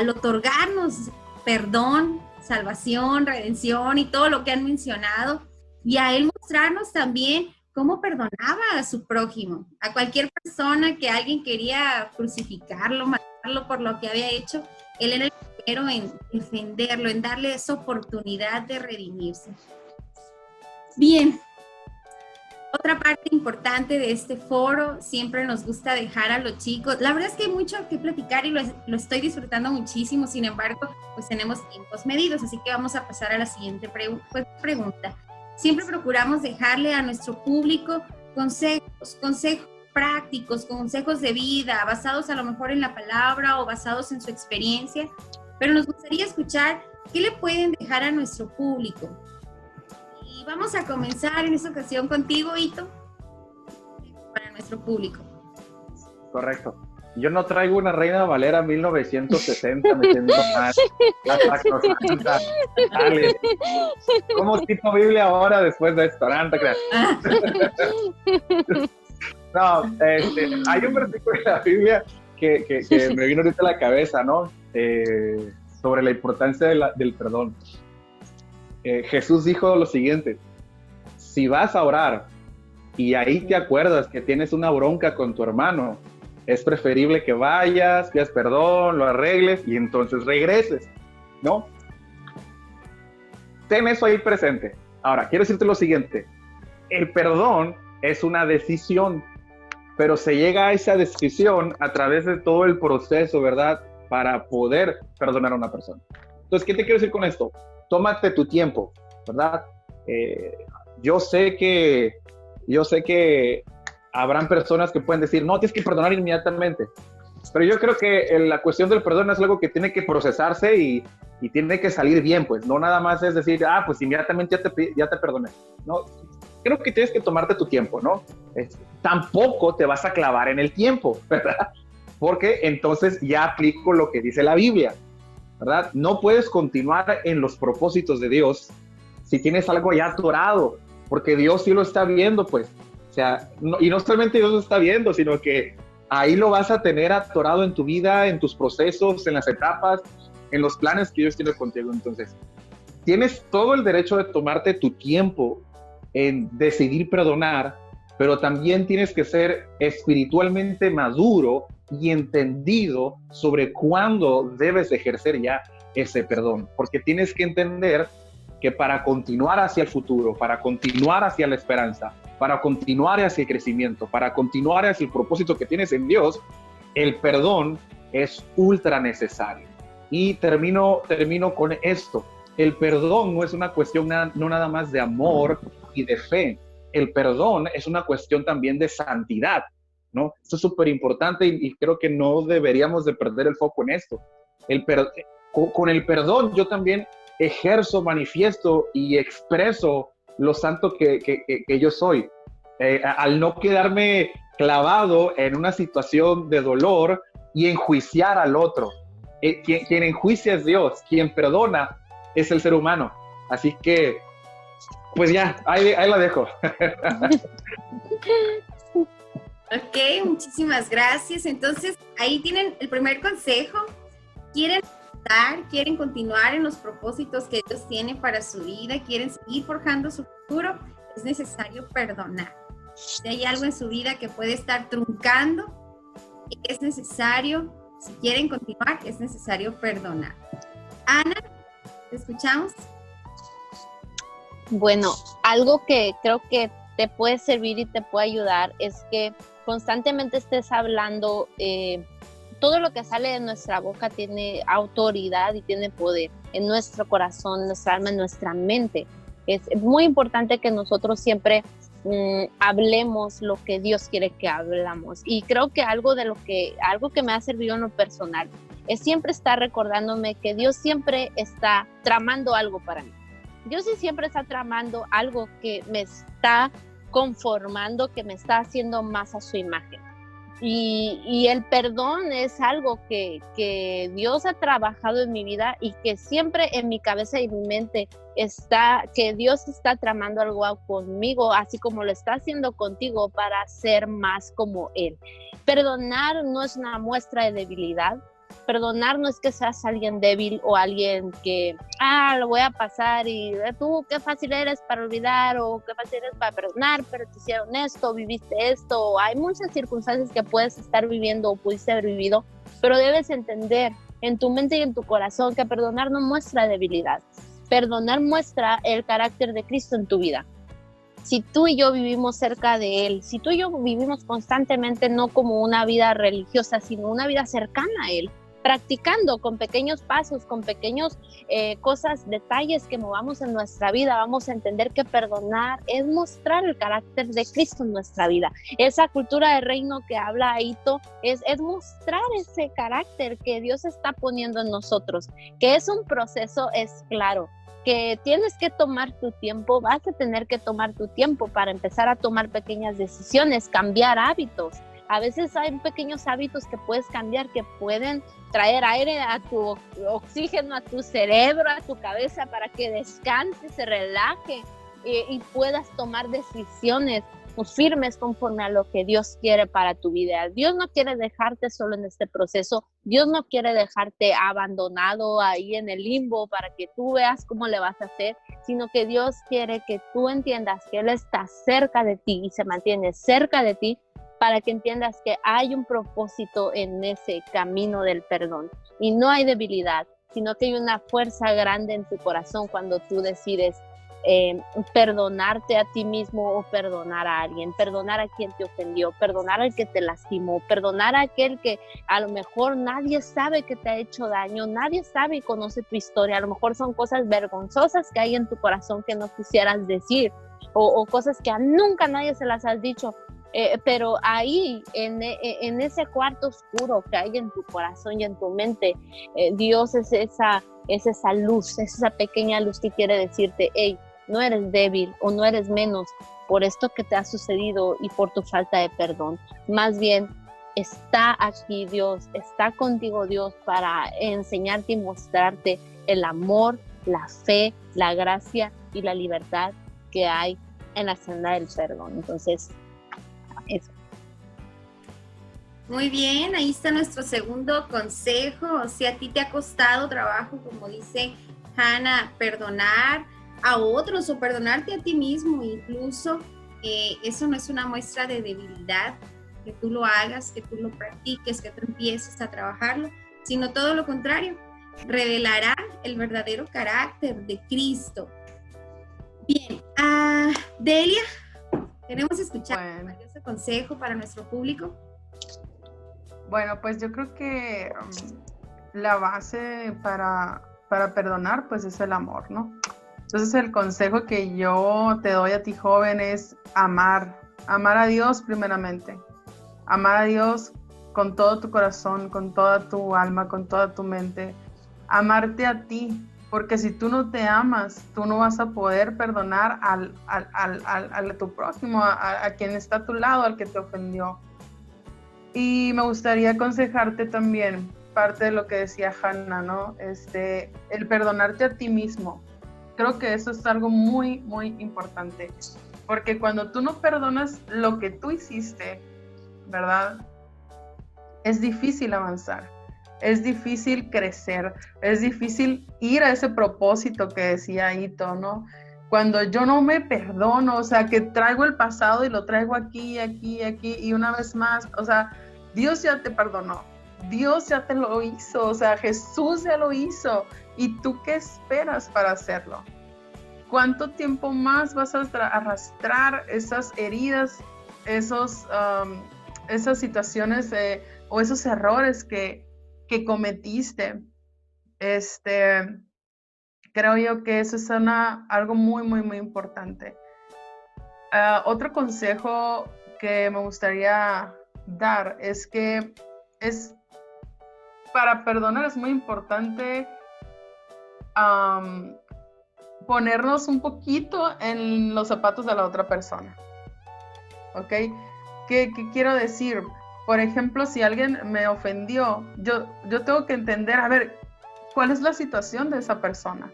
S1: otorgarnos perdón, salvación, redención y todo lo que han mencionado, y a Él mostrarnos también cómo perdonaba a su prójimo, a cualquier persona que alguien quería crucificarlo, matarlo por lo que había hecho. Él era el primero en defenderlo, en darle esa oportunidad de redimirse. Bien, Otra parte importante de este foro, siempre nos gusta dejar a los chicos, la verdad es que hay mucho que platicar y lo estoy disfrutando muchísimo, sin embargo, pues tenemos tiempos medidos, así que vamos a pasar a la siguiente pregunta. Siempre procuramos dejarle a nuestro público consejos prácticos, consejos de vida, basados a lo mejor en la palabra o basados en su experiencia, pero nos gustaría escuchar qué le pueden dejar a nuestro público. Y vamos a comenzar en esta ocasión contigo, Ito, para nuestro público.
S3: Correcto. Yo no traigo una Reina Valera 1960, me siento mal. Dale. ¿Cómo cito Biblia ahora después de esto? No, hay un versículo de la Biblia que me vino ahorita a la cabeza, ¿no? Sobre la importancia del perdón. Jesús dijo lo siguiente: si vas a orar y ahí te acuerdas que tienes una bronca con tu hermano, es preferible que vayas, pidas perdón, lo arregles y entonces regreses, ¿no? Ten eso ahí presente. Ahora, quiero decirte lo siguiente: el perdón es una decisión, pero se llega a esa decisión a través de todo el proceso, ¿verdad? Para poder perdonar a una persona. Entonces, ¿qué te quiero decir con esto? Tómate tu tiempo, ¿verdad? Yo sé que habrán personas que pueden decir, no, tienes que perdonar inmediatamente. Pero yo creo que la cuestión del perdón es algo que tiene que procesarse y tiene que salir bien, pues. No nada más es decir, pues inmediatamente ya te perdoné. No, creo que tienes que tomarte tu tiempo, ¿no? Tampoco te vas a clavar en el tiempo, ¿verdad? Porque entonces ya aplico lo que dice la Biblia, ¿verdad? No puedes continuar en los propósitos de Dios si tienes algo ya atorado, porque Dios sí lo está viendo, pues. O sea, y no solamente Dios lo está viendo, sino que ahí lo vas a tener atorado en tu vida, en tus procesos, en las etapas, en los planes que Dios tiene contigo. Entonces, tienes todo el derecho de tomarte tu tiempo en decidir perdonar, pero también tienes que ser espiritualmente maduro y entendido sobre cuándo debes ejercer ya ese perdón, porque tienes que entender que para continuar hacia el futuro, para continuar hacia la esperanza, para continuar hacia el crecimiento, para continuar hacia el propósito que tienes en Dios, el perdón es ultra necesario. Y termino con esto: el perdón no es una cuestión no nada más de amor y de fe. El perdón es una cuestión también de santidad, ¿no? Esto es súper importante y creo que no deberíamos de perder el foco en esto. Con el perdón yo también ejerzo, manifiesto y expreso lo santo que yo soy. Al no quedarme clavado en una situación de dolor y enjuiciar al otro. Quien enjuicia es Dios, quien perdona es el ser humano. Así que, pues ya, ahí la dejo.
S1: Ok, muchísimas gracias. Entonces, ahí tienen el primer consejo. ¿Quieren continuar en los propósitos que Dios tiene para su vida? ¿Quieren seguir forjando su futuro? Es necesario perdonar. Si hay algo en su vida que puede estar truncando, es necesario, si quieren continuar, es necesario perdonar. Ana, ¿te escuchamos?
S2: Bueno, algo que creo que te puede servir y te puede ayudar es que constantemente estés hablando. Todo lo que sale de nuestra boca tiene autoridad y tiene poder en nuestro corazón, en nuestra alma, en nuestra mente. Es muy importante que nosotros siempre hablemos lo que Dios quiere que hablamos. Y creo que algo que me ha servido en lo personal es siempre estar recordándome que Dios siempre está tramando algo para mí. Dios sí siempre está tramando algo que me está conformando, que me está haciendo más a su imagen. Y el perdón es algo que Dios ha trabajado en mi vida y que siempre en mi cabeza y en mi mente está, que Dios está tramando algo conmigo, así como lo está haciendo contigo, para ser más como Él. Perdonar no es una muestra de debilidad. Perdonar no es que seas alguien débil o alguien que, lo voy a pasar y tú qué fácil eres para olvidar o qué fácil eres para perdonar, pero te hicieron esto, viviste esto. Hay muchas circunstancias que puedes estar viviendo o pudiste haber vivido, pero debes entender en tu mente y en tu corazón que perdonar no muestra debilidad. Perdonar muestra el carácter de Cristo en tu vida. si tú y yo vivimos cerca de Él, si tú y yo vivimos constantemente no como una vida religiosa, sino una vida cercana a Él, practicando con pequeños pasos, con pequeños cosas, detalles que movamos en nuestra vida, vamos a entender que perdonar es mostrar el carácter de Cristo en nuestra vida. Esa cultura de reino que habla Aito es mostrar ese carácter que Dios está poniendo en nosotros, que es un proceso, es claro, que tienes que tomar tu tiempo, vas a tener que tomar tu tiempo para empezar a tomar pequeñas decisiones, cambiar hábitos. A veces hay pequeños hábitos que puedes cambiar, que pueden traer aire a tu oxígeno, a tu cerebro, a tu cabeza, para que descanse, se relaje y puedas tomar decisiones firmes conforme a lo que Dios quiere para tu vida. Dios no quiere dejarte solo en este proceso. Dios no quiere dejarte abandonado ahí en el limbo para que tú veas cómo le vas a hacer, sino que Dios quiere que tú entiendas que Él está cerca de ti y se mantiene cerca de ti, para que entiendas que hay un propósito en ese camino del perdón. Y no hay debilidad, sino que hay una fuerza grande en tu corazón cuando tú decides perdonarte a ti mismo o perdonar a alguien, perdonar a quien te ofendió, perdonar al que te lastimó, perdonar a aquel que a lo mejor nadie sabe que te ha hecho daño, nadie sabe y conoce tu historia, a lo mejor son cosas vergonzosas que hay en tu corazón que no quisieras decir, o cosas que a nunca nadie se las has dicho. Pero ahí, en ese cuarto oscuro que hay en tu corazón y en tu mente, Dios es esa luz, es esa pequeña luz que quiere decirte, hey, no eres débil o no eres menos por esto que te ha sucedido y por tu falta de perdón. Más bien, está aquí Dios, está contigo Dios para enseñarte y mostrarte el amor, la fe, la gracia y la libertad que hay en la senda del perdón. Entonces, eso.
S1: Muy bien, ahí está nuestro segundo consejo. Si a ti te ha costado trabajo, como dice Hannah, perdonar a otros o perdonarte a ti mismo incluso, eso no es una muestra de debilidad, que tú lo hagas, que tú lo practiques, que tú empieces a trabajarlo, sino todo lo contrario, revelará el verdadero carácter de Cristo. Bien, Delia, queremos escuchar un valioso consejo para nuestro público.
S4: Bueno, pues yo creo que la base para perdonar pues es el amor, ¿no? Entonces el consejo que yo te doy a ti, joven, es amar a Dios primeramente, amar a Dios con todo tu corazón, con toda tu alma, con toda tu mente, amarte a ti, porque si tú no te amas, tú no vas a poder perdonar a tu prójimo, a quien está a tu lado, al que te ofendió. Y me gustaría aconsejarte también, parte de lo que decía Hannah, ¿no? El perdonarte a ti mismo. Creo que eso es algo muy, muy importante, porque cuando tú no perdonas lo que tú hiciste, ¿verdad? Es difícil avanzar, es difícil crecer, es difícil ir a ese propósito que decía Ito, ¿no? Cuando yo no me perdono, o sea, que traigo el pasado y lo traigo aquí, y una vez más, o sea, Dios ya te perdonó, Dios ya te lo hizo, o sea, Jesús ya lo hizo, ¿y tú qué esperas para hacerlo? ¿Cuánto tiempo más vas a arrastrar esas heridas, esas situaciones o esos errores que cometiste? Creo yo que eso es algo muy, muy, muy importante. Otro consejo que me gustaría dar es que para perdonar es muy importante ponernos un poquito en los zapatos de la otra persona. ¿Ok? ¿Qué quiero decir? Por ejemplo, si alguien me ofendió, yo tengo que entender, a ver, ¿cuál es la situación de esa persona?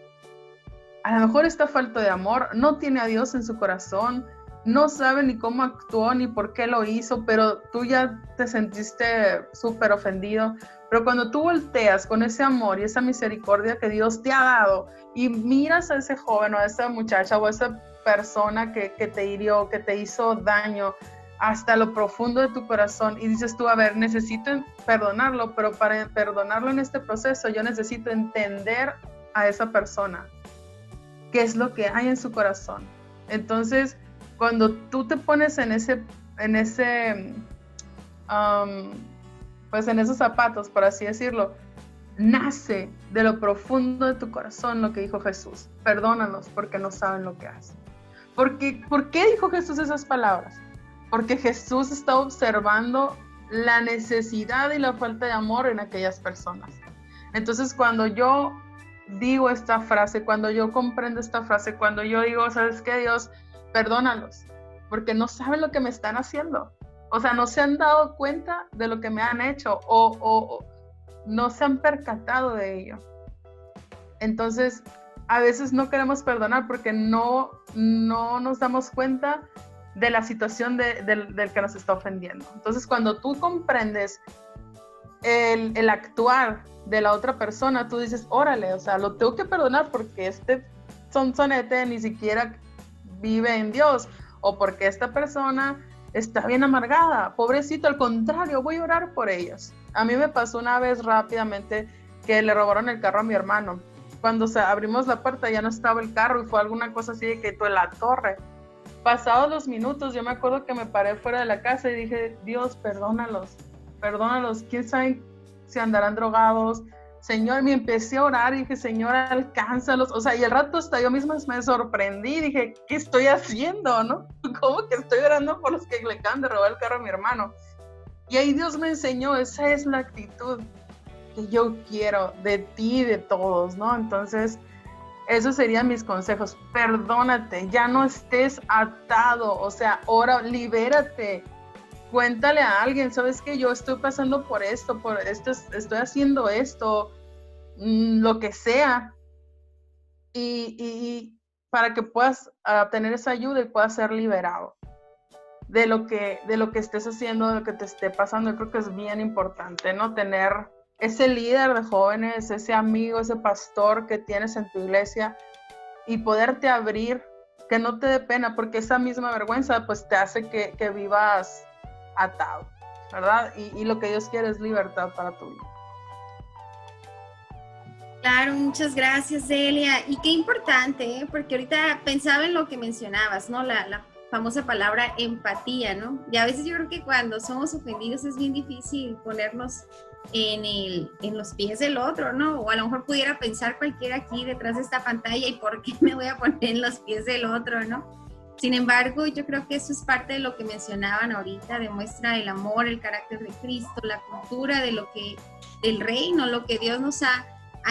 S4: A lo mejor está falto de amor, no tiene a Dios en su corazón, no sabe ni cómo actuó ni por qué lo hizo, pero tú ya te sentiste súper ofendido. Pero cuando tú volteas con ese amor y esa misericordia que Dios te ha dado y miras a ese joven o a esa muchacha o a esa persona que te hirió, que te hizo daño hasta lo profundo de tu corazón y dices tú, a ver, necesito perdonarlo, pero para perdonarlo en este proceso yo necesito entender a esa persona, qué es lo que hay en su corazón. Entonces, cuando tú te pones en pues en esos zapatos, por así decirlo, nace de lo profundo de tu corazón lo que dijo Jesús: perdónalos porque no saben lo que hacen. ¿Por qué dijo Jesús esas palabras? Porque Jesús está observando la necesidad y la falta de amor en aquellas personas. Entonces, cuando yo digo esta frase, cuando yo comprendo esta frase, cuando yo digo, ¿sabes qué, Dios? Perdónalos, porque no saben lo que me están haciendo. O sea, no se han dado cuenta de lo que me han hecho o no se han percatado de ello. Entonces, a veces no queremos perdonar porque no nos damos cuenta de la situación del que nos está ofendiendo. Entonces, cuando tú comprendes el actuar de la otra persona, tú dices, órale, o sea, lo tengo que perdonar porque este sonsonete ni siquiera vive en Dios, o porque esta persona está bien amargada, pobrecito, al contrario, voy a orar por ellos. A mí me pasó una vez rápidamente que le robaron el carro a mi hermano. Cuando abrimos la puerta ya no estaba el carro y fue alguna cosa así de que tú en la torre. Pasados los minutos, yo me acuerdo que me paré fuera de la casa y dije, Dios, perdónalos, quién sabe si andarán drogados. Señor, me empecé a orar y dije, Señor, alcánzalos. O sea, y al rato hasta yo misma me sorprendí, dije, ¿qué estoy haciendo, no? ¿Cómo que estoy orando por los que le acaban de robar el carro a mi hermano? Y ahí Dios me enseñó, esa es la actitud que yo quiero de ti y de todos, ¿no? Entonces, esos serían mis consejos. Perdónate, ya no estés atado, o sea, ora, libérate. Cuéntale a alguien, ¿sabes qué? Yo estoy pasando por esto, estoy haciendo esto, lo que sea. Y para que puedas tener esa ayuda y puedas ser liberado de lo que estés haciendo, de lo que te esté pasando. Yo creo que es bien importante, ¿no? Tener ese líder de jóvenes, ese amigo, ese pastor que tienes en tu iglesia y poderte abrir, que no te dé pena, porque esa misma vergüenza pues te hace que vivas atado, ¿verdad? Y lo que Dios quiere es libertad para tu vida.
S1: Claro, muchas gracias, Delia. Y qué importante, ¿eh? Porque ahorita pensaba en lo que mencionabas, ¿no? La famosa palabra empatía, ¿no? Y a veces yo creo que cuando somos ofendidos es bien difícil ponernos en los pies del otro, ¿no? O a lo mejor pudiera pensar cualquiera aquí detrás de esta pantalla, ¿y por qué me voy a poner en los pies del otro, no? Sin embargo, yo creo que eso es parte de lo que mencionaban ahorita, demuestra el amor, el carácter de Cristo, la cultura del reino, lo que Dios nos ha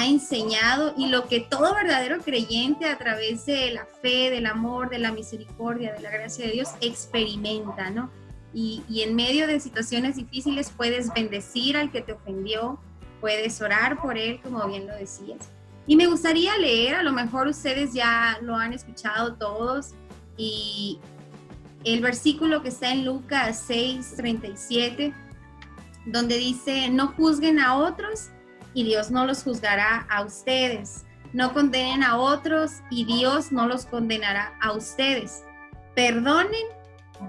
S1: enseñado y lo que todo verdadero creyente a través de la fe, del amor, de la misericordia, de la gracia de Dios experimenta, ¿no? Y en medio de situaciones difíciles puedes bendecir al que te ofendió, puedes orar por él, como bien lo decías. Y me gustaría leer, a lo mejor ustedes ya lo han escuchado todos, y el versículo que está en Lucas 6:37, donde dice, no juzguen a otros y Dios no los juzgará a ustedes. No condenen a otros y Dios no los condenará a ustedes. Perdonen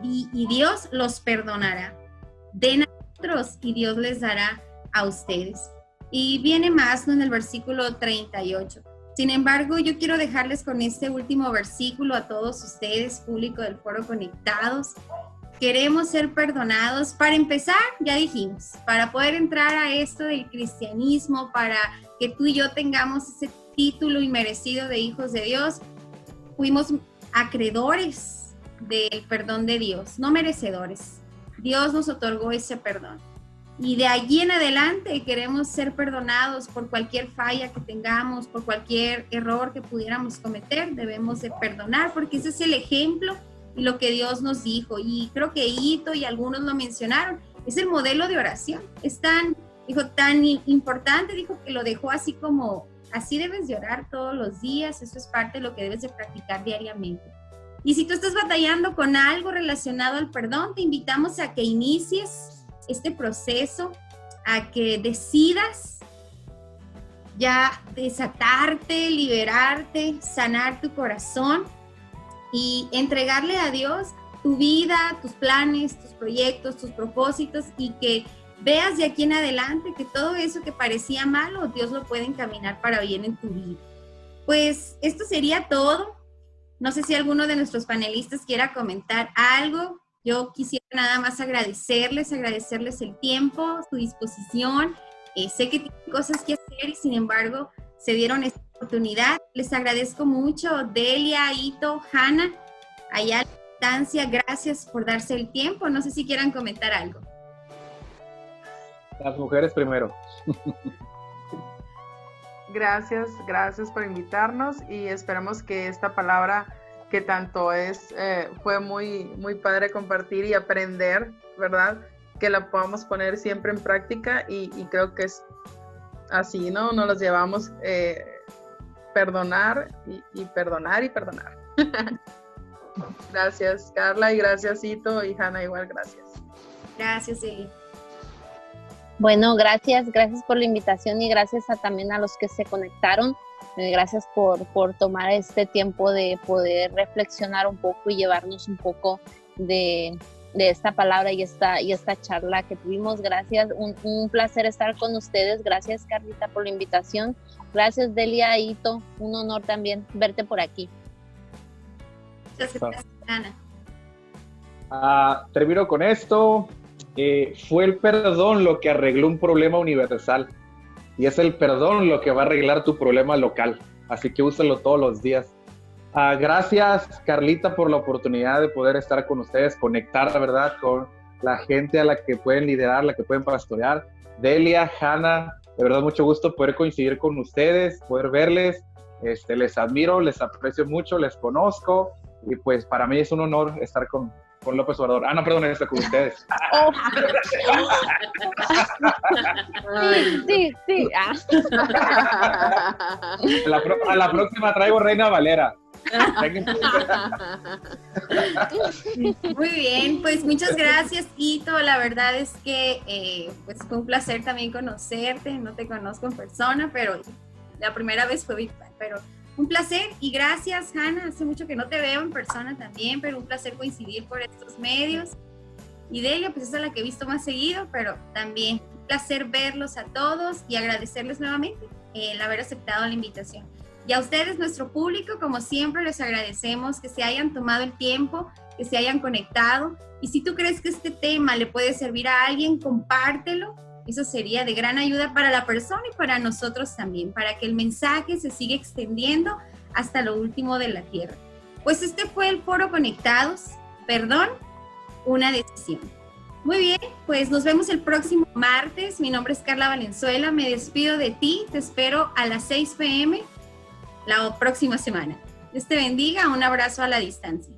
S1: y Dios los perdonará. Den a otros y Dios les dará a ustedes. Y viene más, ¿no?, en el versículo 38. Sin embargo, yo quiero dejarles con este último versículo a todos ustedes, público del Foro Conectados. Queremos ser perdonados. Para empezar, ya dijimos, para poder entrar a esto del cristianismo, para que tú y yo tengamos ese título inmerecido de hijos de Dios, fuimos acreedores del perdón de Dios, no merecedores. Dios nos otorgó ese perdón. Y de allí en adelante queremos ser perdonados por cualquier falla que tengamos, por cualquier error que pudiéramos cometer. Debemos de perdonar porque ese es el ejemplo y lo que Dios nos dijo. Y creo que Ito y algunos lo mencionaron, es el modelo de oración. Es tan importante, dijo que lo dejó así como, así debes de orar todos los días. Eso es parte de lo que debes de practicar diariamente. Y si tú estás batallando con algo relacionado al perdón, te invitamos a que inicies este proceso, a que decidas ya desatarte, liberarte, sanar tu corazón y entregarle a Dios tu vida, tus planes, tus proyectos, tus propósitos, y que veas de aquí en adelante que todo eso que parecía malo, Dios lo puede encaminar para bien en tu vida. Pues esto sería todo. No sé si alguno de nuestros panelistas quiera comentar algo. Yo quisiera nada más agradecerles el tiempo, su disposición. Sé que tienen cosas que hacer y sin embargo se dieron esta oportunidad. Les agradezco mucho, Delia, Ito, Hanna, allá a la distancia, gracias por darse el tiempo. No sé si quieran comentar algo.
S3: Las mujeres primero.
S4: Gracias por invitarnos y esperamos que esta palabra que tanto fue muy, muy padre compartir y aprender, ¿verdad? Que la podamos poner siempre en práctica y creo que es así, ¿no? Nos los llevamos perdonar y perdonar y perdonar. Gracias, Carla, y gracias, Ito, y Hanna, igual, gracias.
S1: Gracias, Eli.
S2: Bueno, gracias por la invitación y gracias también a los que se conectaron. Gracias por tomar este tiempo de poder reflexionar un poco y llevarnos un poco de esta palabra y esta charla que tuvimos. Gracias, un placer estar con ustedes. Gracias, Carlita, por la invitación. Gracias, Delia, Ito, un honor también verte por aquí.
S1: Muchas gracias, Ana.
S3: Termino con esto. Fue el perdón lo que arregló un problema universal y es el perdón lo que va a arreglar tu problema local, así que úsalo todos los días. Gracias, Carlita, por la oportunidad de poder estar con ustedes, conectar, la verdad, con la gente a la que pueden liderar, la que pueden pastorear. Delia, Hanna, de verdad mucho gusto poder coincidir con ustedes, poder verles, les admiro, les aprecio mucho, les conozco y pues para mí es un honor estar con López Obrador. No, perdón, estoy con ustedes.
S2: Oh. Sí.
S3: A la próxima traigo Reina Valera.
S1: Muy bien, pues muchas gracias, Ito. La verdad es que pues fue un placer también conocerte. No te conozco en persona, pero la primera vez fue virtual, pero un placer y gracias, Hanna. Hace mucho que no te veo en persona también, pero un placer coincidir por estos medios. Y Delia, pues esa es la que he visto más seguido, pero también un placer verlos a todos y agradecerles nuevamente el haber aceptado la invitación. Y a ustedes, nuestro público, como siempre, les agradecemos que se hayan tomado el tiempo, que se hayan conectado. Y si tú crees que este tema le puede servir a alguien, compártelo. Eso sería de gran ayuda para la persona y para nosotros también, para que el mensaje se siga extendiendo hasta lo último de la tierra. Pues este fue el Foro Conectados. Perdón, una decisión. Muy bien, pues nos vemos el próximo martes. Mi nombre es Carla Valenzuela. Me despido de ti. Te espero a las 6 p.m. la próxima semana. Dios te bendiga. Un abrazo a la distancia.